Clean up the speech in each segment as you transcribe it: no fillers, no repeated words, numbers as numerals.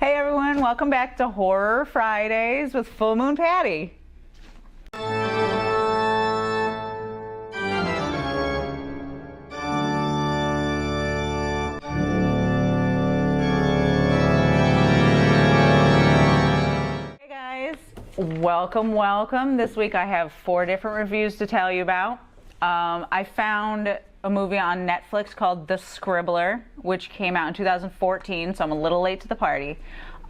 Hey everyone, welcome back to Horror Fridays with Full Moon Patty. Hey guys, welcome. This week I have 4 different reviews to tell you about. I found a movie on Netflix called The Scribbler, which came out in 2014, so I'm a little late to the party.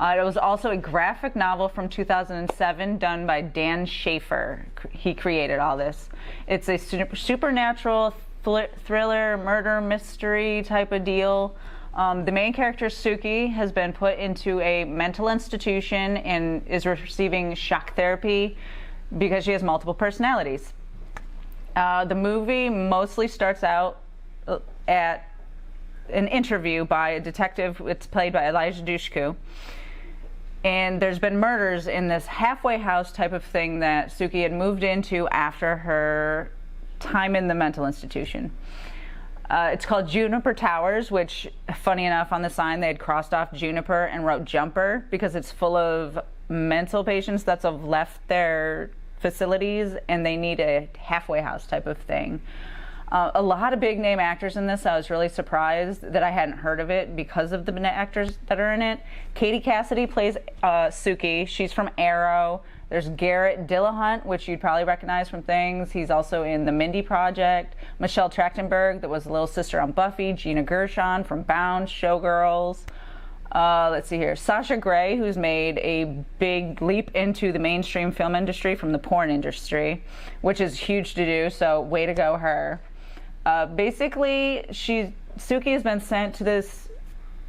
It was also a graphic novel from 2007 done by Dan Schafer. He created all this. It's a supernatural thriller, murder mystery type of deal. The main character, Suki, has been put into a mental institution and is receiving shock therapy because she has multiple personalities. The movie mostly starts out at an interview by a detective. It's played by Elijah Dushku. And there's been murders in this halfway house type of thing that Suki had moved into after her time in the mental institution. It's called Juniper Towers, which, funny enough, on the sign they had crossed off Juniper and wrote Jumper because it's full of mental patients that have left their facilities and they need a halfway house type of thing. A lot of big name actors in this. I was really surprised that I hadn't heard of it because of the actors that are in it. Katie Cassidy plays Suki. She's from Arrow. There's Garrett Dillahunt, which you'd probably recognize from things. He's also in The Mindy Project. Michelle Trachtenberg, that was the little sister on Buffy. Gina Gershon from Bound, Showgirls. Let's see here. Sasha Grey, who's made a big leap into the mainstream film industry from the porn industry, which is huge to do, so way to go her. Basically, Suki has been sent to this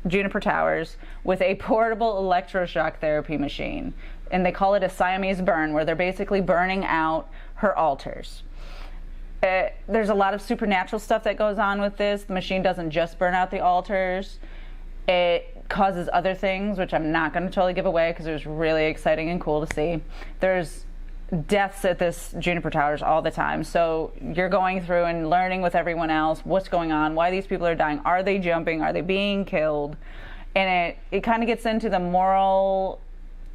Juniper Towers with a portable electroshock therapy machine, and they call it a Siamese burn, where they're basically burning out her alters. There's a lot of supernatural stuff that goes on with this. The machine doesn't just burn out the alters. It causes other things, which I'm not going to totally give away because it was really exciting and cool to see. There's deaths at this Juniper Towers all the time, so you're going through and learning with everyone else what's going on, why these people are dying, are they jumping, are they being killed, and it kind of gets into the moral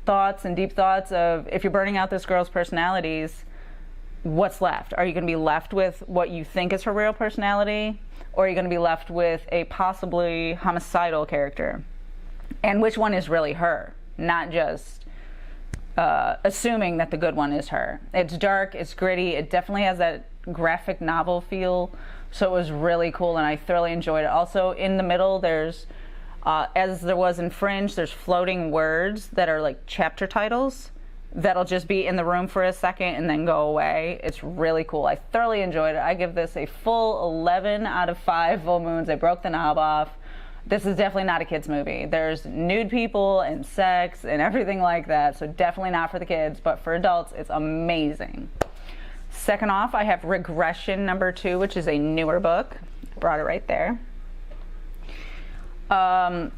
thoughts and deep thoughts of, if you're burning out this girl's personalities, what's left? Are you going to be left with what you think is her real personality, or are you going to be left with a possibly homicidal character? And which one is really her, not just assuming that the good one is her. It's dark, it's gritty, it definitely has that graphic novel feel, so it was really cool and I thoroughly enjoyed it. Also, in the middle, there's, as there was in Fringe, there's floating words that are like chapter titles that'll just be in the room for a second and then go away. It's really cool. I thoroughly enjoyed it. I give this a full 11 out of 5 full moons. I broke the knob off. This is definitely not a kid's movie. There's nude people and sex and everything like that, so definitely not for the kids, but for adults, it's amazing. Second off, I have Regression number 2, which is a newer book. Brought it right there. The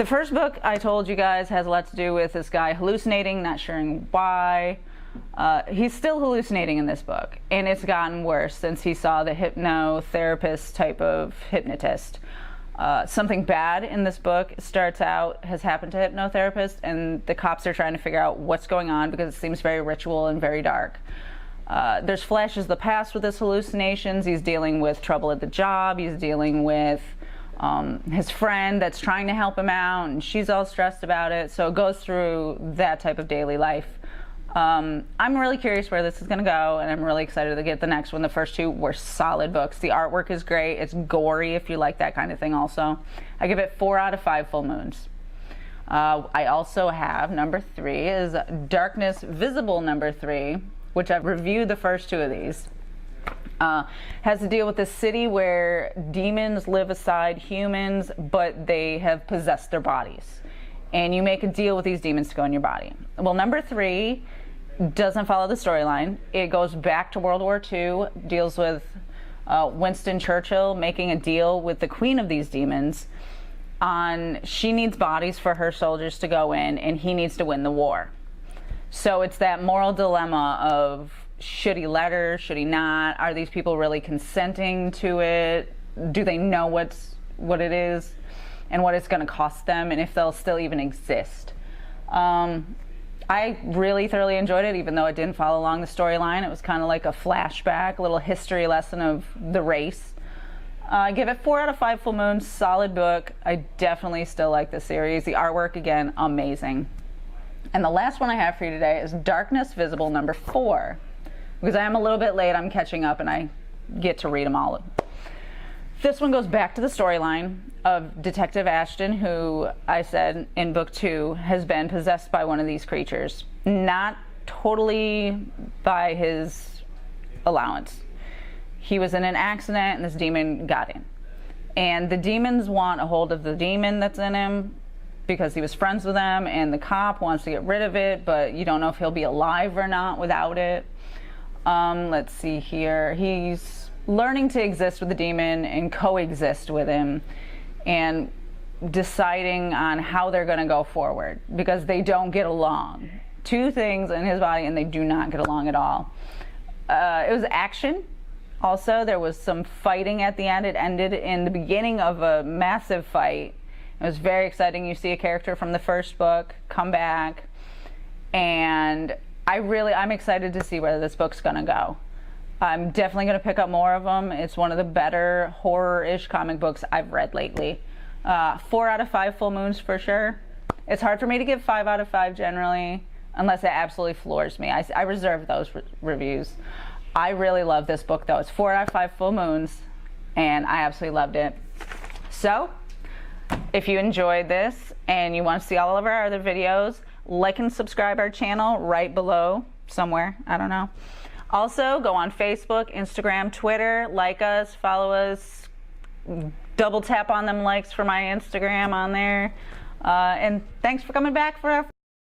first book I told you guys has a lot to do with this guy hallucinating, not sure why. He's still hallucinating in this book, and it's gotten worse since he saw the hypnotherapist type of hypnotist. Something bad in this book starts out has happened to hypnotherapists, and the cops are trying to figure out what's going on because it seems very ritual and very dark. There's flashes of the past with his hallucinations. He's dealing with trouble at the job. He's dealing with his friend that's trying to help him out, and she's all stressed about it. So it goes through that type of daily life. I'm really curious where this is going to go, and I'm really excited to get the next one. The first 2 were solid books. The artwork is great. It's gory if you like that kind of thing also. I give it 4 out of 5 full moons. I also have number 3 is Darkness Visible number 3, which I've reviewed the first 2 of these. Has to deal with a city where demons live aside humans, but they have possessed their bodies. And you make a deal with these demons to go in your body. Well, number 3 doesn't follow the storyline. It goes back to World War II, deals with Winston Churchill making a deal with the queen of these demons on she needs bodies for her soldiers to go in, and he needs to win the war. So it's that moral dilemma of, should he let her, should he not? Are these people really consenting to it? Do they know what it is? and what it's going to cost them and if they'll still even exist. I really thoroughly enjoyed it, even though it didn't follow along the storyline. It was kind of like a flashback, a little history lesson of the race. I give it 4 out of 5 full moons. Solid book. I definitely still like the series. The artwork, again, amazing. And the last one I have for you today is Darkness Visible number 4. Because I am a little bit late, I'm catching up and I get to read them all. This one goes back to the storyline of Detective Ashton, who I said in book 2 has been possessed by one of these creatures. Not totally by his allowance. He was in an accident and this demon got in. And the demons want a hold of the demon that's in him because he was friends with them, and the cop wants to get rid of it, but you don't know if he'll be alive or not without it. Let's see here. He's learning to exist with the demon and coexist with him and deciding on how they're going to go forward because they don't get along. 2 things in his body and they do not get along at all. It was action. Also, there was some fighting at the end. It ended in the beginning of a massive fight. It was very exciting. You see a character from the first book come back, and I'm excited to see where this book's going to go. I'm definitely going to pick up more of them. It's one of the better horror-ish comic books I've read lately. 4 out of 5 full moons for sure. It's hard for me to give 5 out of 5 generally, unless it absolutely floors me. I reserve those reviews. I really love this book though. It's 4 out of 5 full moons, and I absolutely loved it. So, if you enjoyed this and you want to see all of our other videos, like and subscribe our channel right below somewhere. I don't know. Also, go on Facebook, Instagram, Twitter, like us, follow us, double tap on them likes for my Instagram on there. And thanks for coming back for our